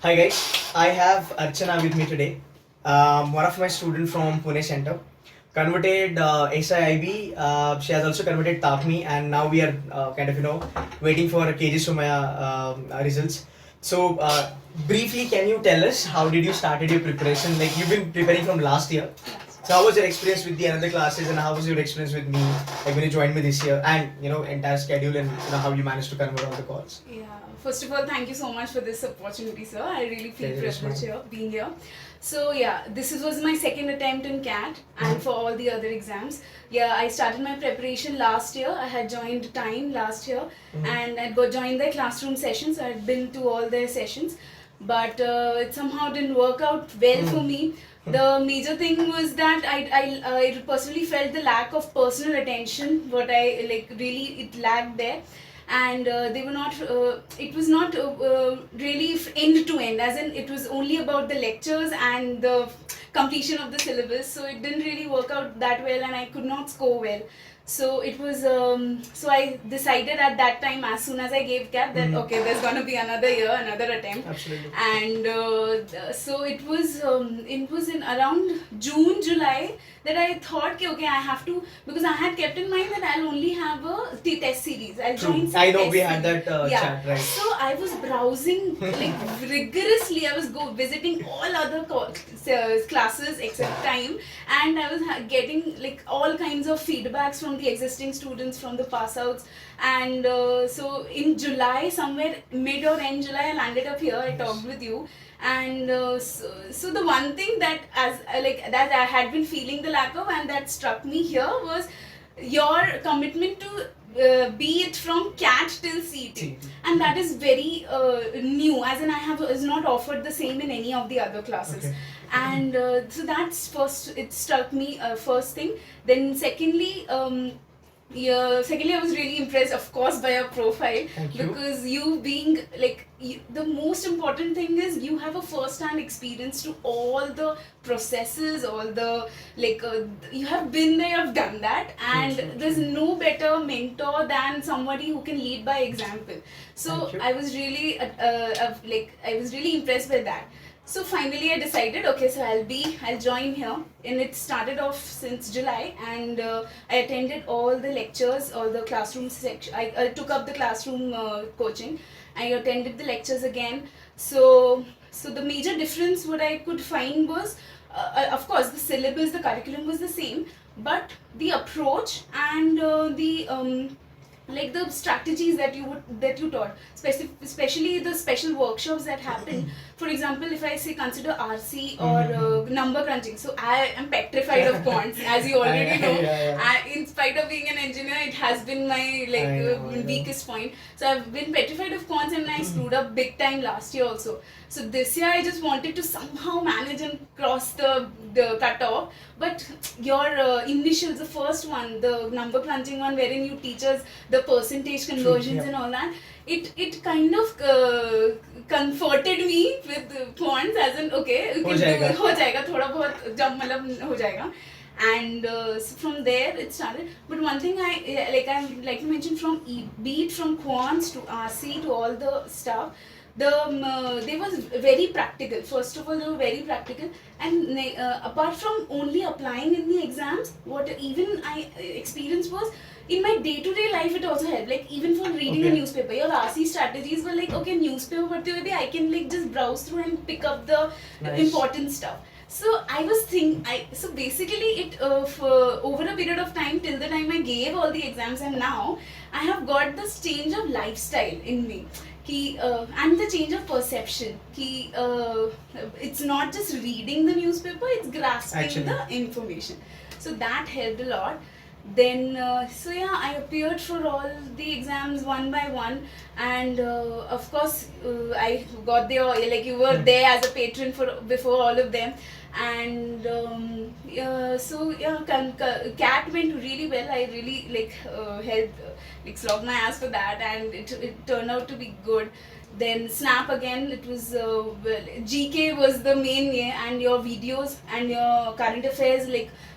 Hi guys, I have Archana with me today. One of my students from Pune Center converted SIIB. She has also converted TAPMI, and now we are waiting for KG Sumaya results. So briefly, can you tell us how did you started your preparation? Like you've been preparing from last year. So how was your experience with the another classes, and how was your experience with me? Like when you joined me this year, and entire schedule, and how you managed to convert all the calls. Yeah, first of all, thank you so much for this opportunity, sir. I really feel privileged here, being here. So yeah, was my second attempt in CAT and for all the other exams. Yeah, I started my preparation last year. I had joined Time last year and I got joined their classroom sessions. I had been to all their sessions, but it somehow didn't work out well for me. The major thing was that I personally felt the lack of personal attention. What I like really it lacked there, and they were not. It was not really end to end, as in it was only about the lectures and the completion of the syllabus. So it didn't really work out that well, and I could not score well. So it was. So I decided at that time, as soon as I gave CAT, that okay, there's gonna be another year, another attempt. Absolutely. And so it was. It was in around June, July that I thought, okay, I have to, because I had kept in mind that I'll only have a test series. I'll join some I know test we had series. that chat, right? So I was browsing like rigorously. I was visiting all other classes except Time, and I was getting like all kinds of feedbacks from the existing students, from the pass outs. And so in July, somewhere mid or end July, I landed up here. I talked with you, and so the one thing that that I had been feeling the lack of, and that struck me here, was your commitment to be it from CAT till CET, and that is very new, as in I was not offered the same in any of the other classes. Okay. And so that's first, it struck me, first thing. Then secondly, I was really impressed, of course, by your profile. Thank you. Because you being like the most important thing is you have a first-hand experience to all the processes, all the you have been there, you have done that, and there's no better mentor than somebody who can lead by example. So I was really I was really impressed by that. So finally I decided, okay, so I'll join here, and it started off since July, and I attended all the lectures, all the classroom section. I took up the classroom coaching. I attended the lectures again. So the major difference what I could find was, of course, the syllabus, the curriculum was the same, but the approach and the strategies that you taught, especially the special workshops that happen. For example, if I say consider RC or number crunching, so I am petrified of quants, as you already know. In spite of being an engineer, it has been my weakest point. So I've been petrified of quants, and I screwed up big time last year also. So this year I just wanted to somehow manage and cross the cutoff. But your initials, the first one, the number crunching one, wherein you teach us the percentage conversions and all that, it kind of comforted me with quants, as in okay, हो जाएगा थोड़ा बहुत जब मतलब हो जाएगा. And so from there it started. But one thing I like to mention, from be it from quants to RC to all the stuff, they was very practical. First of all, they were very practical, and apart from only applying in the exams, what even I experienced was in my day-to-day life, it also helped. Like even for reading a newspaper, your RC strategies were like, okay, newspaper padhte hue bhi I can like just browse through and pick up the important stuff. So I was so basically it for over a period of time, till the time I gave all the exams, and now I have got this change of lifestyle in me. And the change of perception. It's not just reading the newspaper, it's grasping the information. So that helped a lot. Then I appeared for all the exams one by one, and of course I got there, like you were there as a patron for before all of them. And CAT went really well. I really helped slog my ass for that, and it turned out to be good. Then Snap again, it was GK was the main, and your videos and your current affairs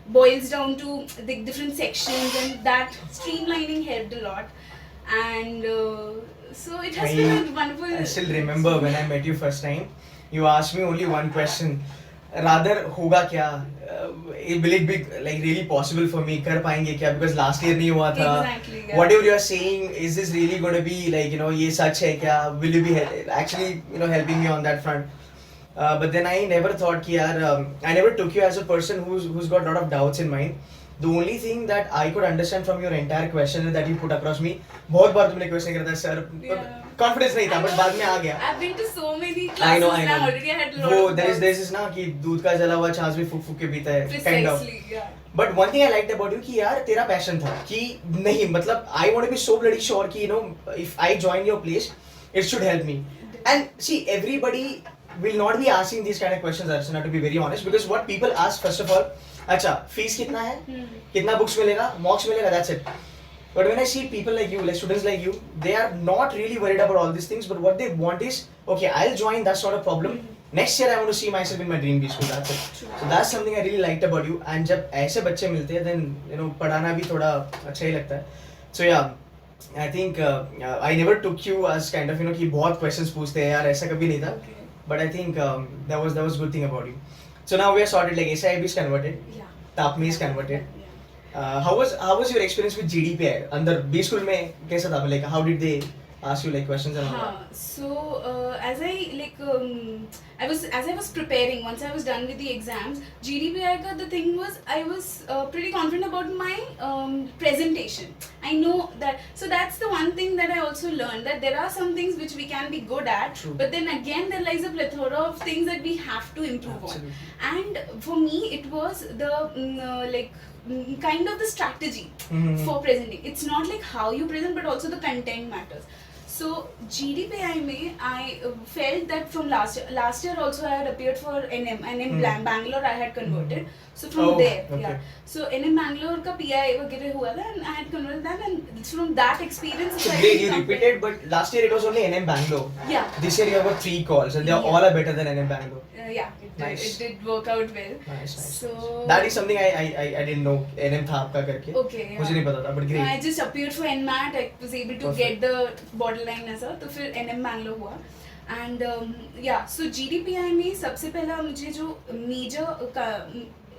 boils down to the different sections, and that streamlining helped a lot. And So it has been a wonderful. I still remember when I met you first time, you asked me only one question. Rather, होगा क्या? Will it be like really possible for me? कर पाएंगे क्या? Because last year नहीं हुआ था. Exactly, yeah. Whatever you are saying, is this really going to be like, you know, ये सच है क्या? Will you be actually, you know, helping me on that front? But then I never thought कि यार, I never took you as a person who's got a lot of doubts in mind. The only thing that I could understand from your entire question that you put across me, बहुत बार तुमने question किया था sir, confidence नहीं था, but बाद में आ गया. I've been to so many classes I know. now already. I had a lot वो of there is doubts. this ना कि दूध का जला हुआ छाछ भी फूक फूक के पीता है, kind of. Precisely, yeah. But one thing I liked about you कि यार तेरा passion था कि नहीं मतलब I want to be so bloody sure कि you know if I join your place it should help me. And see everybody will not be asking these kind of questions, Archana, to be very honest, because what people ask first of all, अच्छा fees कितना है, कितना books मिलेगा, मॉक्स मिलेगा, that's it. But when I see people like you, like students like you, they are not really worried about all these things, but what they want is, okay, I'll join, that's not a problem. Next year I want to see myself in my dream B school, that's it. So that's something I really liked about you. And जब ऐसे बच्चे मिलते हैं, then you know पढ़ाना भी थोड़ा अच्छा ही लगता है. So yeah, I think I never took you as kind of you know कि बहुत questions पूछते हैं यार, ऐसा कभी नहीं था. Okay. But I think that was good thing about you. So now we are sorted. Like SIB is converted, Yeah. TAPME is converted. Yeah. How was your experience with GDPI? अंदर B school में कैसा था? Like how did they ask you like questions and all that? हाँ, so as I was preparing, once I was done with the exams, GDPI का the thing was I was pretty confident about my presentation. I know that, so that's the one thing that I also learned, that there are some things which we can be good at, True. but then again there lies a plethora of things that we have to improve Absolutely. on. And for me it was the kind of the strategy Mhm. for presenting. It's not like how you present, but also the content matters. So GDPI में I felt that from last year also I had appeared for NM and in Bangalore I had converted. So from Oh, there, okay. yeah. So NM Bangalore का PI वगैरह हुआ था and I had converted that, and from that experience. So I great, you compared- repeated, but last year it was only NM Bangalore. Yeah. This year you have got 3 calls, and they are Yeah. all are better than NM Bangalore. Yeah, Nice. it did work out well. Nice. So That is something I didn't know. NM था आपका करके. Okay, yeah. मुझे नहीं पता था, but great. I just appeared for NMAT. I was able to Perfect. get the borderline ऐसा, तो फिर NM Bangalore हुआ. And yeah, so GDPI में सबसे पहला मुझे जो major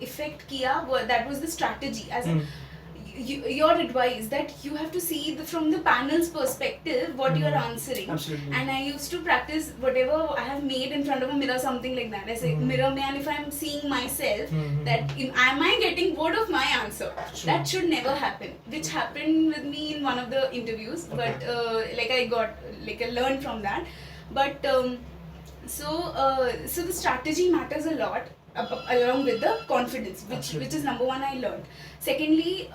effect किया, that was the strategy. As your advice that you have to see from the panel's perspective what you are answering. Absolutely. And I used to practice whatever I have made in front of a mirror, something like that. I say mirror mein, and if I'm seeing myself, that am I getting bored of my answer? True. That should never happen. Which happened with me in one of the interviews, Okay. but like I got like I learned from that. But so the strategy matters a lot. Along with the confidence, which is number one I learned. Secondly,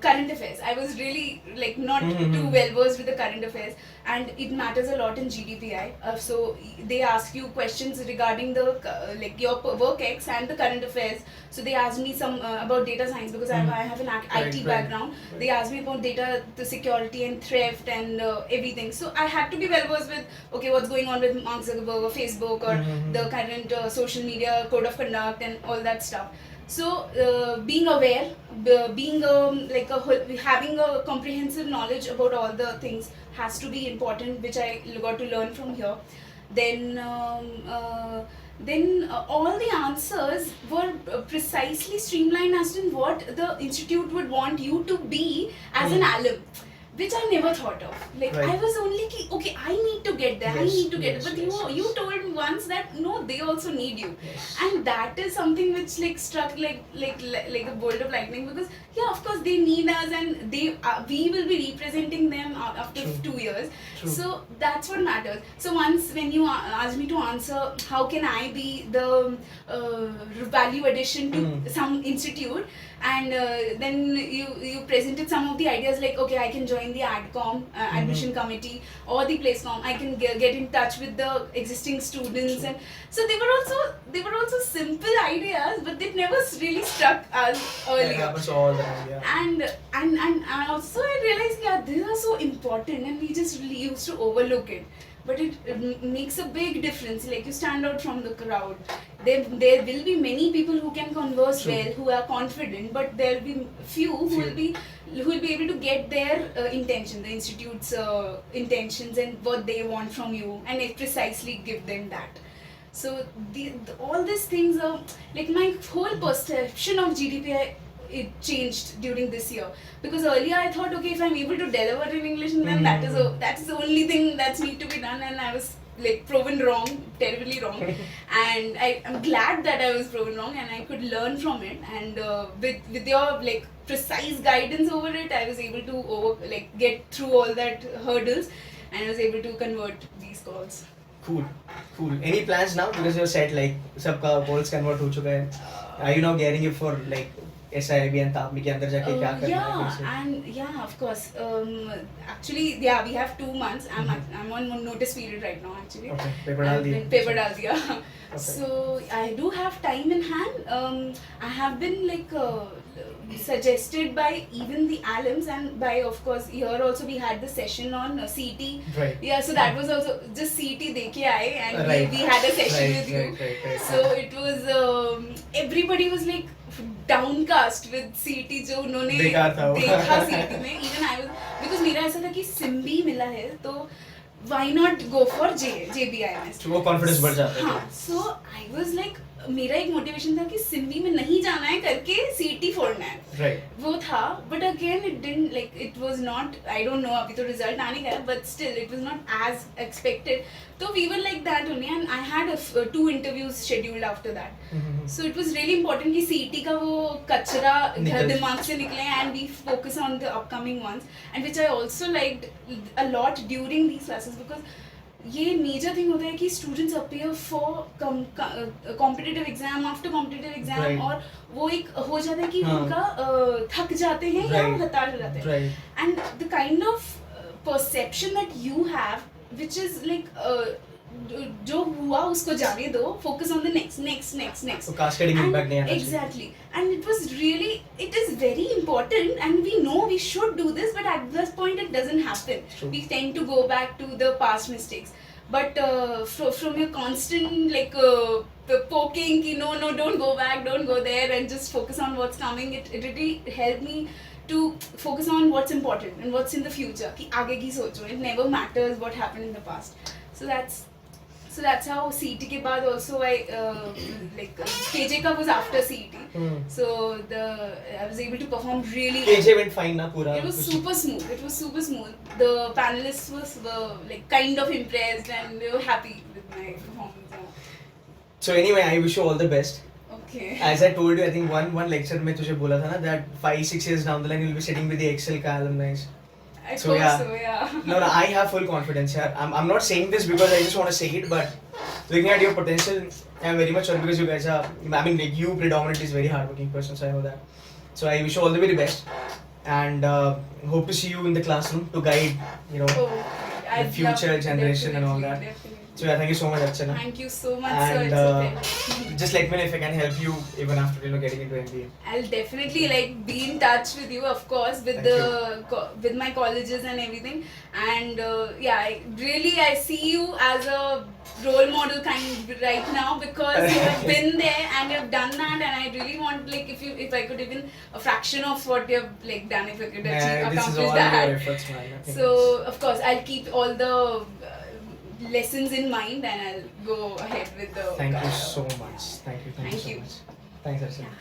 current affairs. I was really like not too well versed with the current affairs, and it matters a lot in GDPI. So they ask you questions regarding the like your work ex and the current affairs. So they asked me some about data science because I have an IT Right. background. They asked me about data, the security and theft and everything. So I had to be well versed with what's going on with Mark Zuckerberg or Facebook or the current social media code of conduct and all that stuff. So being aware, being having a comprehensive knowledge about all the things has to be important, which I got to learn from here. Then all the answers were precisely streamlined as to what the institute would want you to be as an alum, which I never thought of. Like Right. I was only okay, I need to get there, I Yes, need to get yes, there. But yes, you yes. told me once that no, they also need you. Yes. And that is something which like struck like a bolt of lightning, because yeah, of course they need us, and we will be representing them after True. 2 years. True. So that's what matters. So once when you asked me to answer how can I be the value addition to some institute, and then you presented some of the ideas like, okay, I can join the ADCOM admission committee or the PlaceCom. I can get in touch with the existing students, and so they were also simple ideas, but they never really struck us That earlier. happens all the time. Yeah. And also I realized, yeah, these are so important, and we just really used to overlook it. But it makes a big difference. Like you stand out from the crowd. There will be many people who can converse True. well, who are confident, but there will be few who will be who will be able to get their intention, the institute's intentions and what they want from you, and it precisely give them that. So all these things are like my whole perception of GDPI. It changed during this year, because earlier I thought, okay, if I'm able to deliver in English, then that is the only thing that's need to be done, and I was like proven wrong, terribly wrong. And I'm glad that I was proven wrong and I could learn from it, and with your like precise guidance over it, I was able to get through all that hurdles, and I was able to convert these calls. Cool. Any plans now? Because you said like सबका calls convert हो चुका है. Are you now gearing it for like SIIB and TAPMI के अंदर जाके क्या करना है फिर से? And yeah, of course. Actually, yeah, we have 2 months. I'm on notice period right now. Actually. Okay. Paper डाल दिया. Paper डाल दिया. Okay. So I do have time in hand. I have been like suggested by even the alums, and by, of course, here also we had the session on CET. Right. Yeah, so that was also just CET देखे आए, and Right. we had a session with you. Right. So it was everybody was like downcast with CET जो उन्होंने बेकार था वो. देखा CET में. Even I was, because मेरा ऐसा था कि सिम्बी मिला है तो why not go for JBIMS. तो वो confidence बढ़ जाता है. हाँ, so I was like, मेरा एक मोटिवेशन था कि सिम्बी में नहीं जाना है करके CET फोड़ना है. Right. वो था, but again it didn't, like it was not, I don't know अभी तो result आने का है, but still it was not as expected. So we were like that only, and I had 2 interviews scheduled after that. So it was really important कि CET का वो कचरा घर दिमाग से निकले, and we focus on the upcoming ones, and which I also liked a lot during these classes, because ये major thing होता है कि students appear for competitive exam after competitive exam, Right. और वो एक हो जाता है कि हाँ. उनका थक जाते हैं या Right. हताश हो जाते हैं, Right. And the kind of perception that you have which is like जो हुआ उसको जाने दो, फोकस ऑन द नेक्स्ट तो cascading impact नहीं आना चाहिए. exactly, and it was really, it is very important, and we know we should do this, but at this point it doesn't happen. True. We tend to go back to the past mistakes, but from your constant poking ki no, don't go back, don't go there, and just focus on what's coming, it really helped me to focus on what's important and what's in the future, ki aage ki socho, it never matters what happened in the past. So that's how CET के बाद also I like KJ का was after CET. So I was able to perform really well. KJ went fine ना पूरा. It was super smooth. The panelists were like kind of impressed, and they were happy with my performance. So anyway, I wish you all the best. Okay. As I told you, I think one lecture में तुझे बोला था ना that 5-6 years down the line you'll be sitting with the Excel का alumni. I So, hope yeah. so, yeah. No, I have full confidence here. I'm not saying this because I just want to say it, but looking at your potential, I'm very much sure, because you guys are, I mean, like you predominantly is very hardworking person, so I know that. So I wish you all the very best, and hope to see you in the classroom to guide, Oh, I'd future love- generation and all that. definitely. So yeah, thank you so much, Archana. Thank you so much, sir. And It's a pleasure. just let me know if I can help you even after getting into MBA. I'll definitely like be in touch with you, of course, with Thank with my colleges and everything. And yeah, I see you as a role model kind right now, because you have been there and you've done that, and I really want, like, if I could even a fraction of what you've like done, if I could This is accomplish all that. your efforts, man. Nothing So else. of course I'll keep all the lessons in mind, and I'll go ahead with the Thank you so much. Thank you Thank so you. much. Thanks, Archana. Yeah.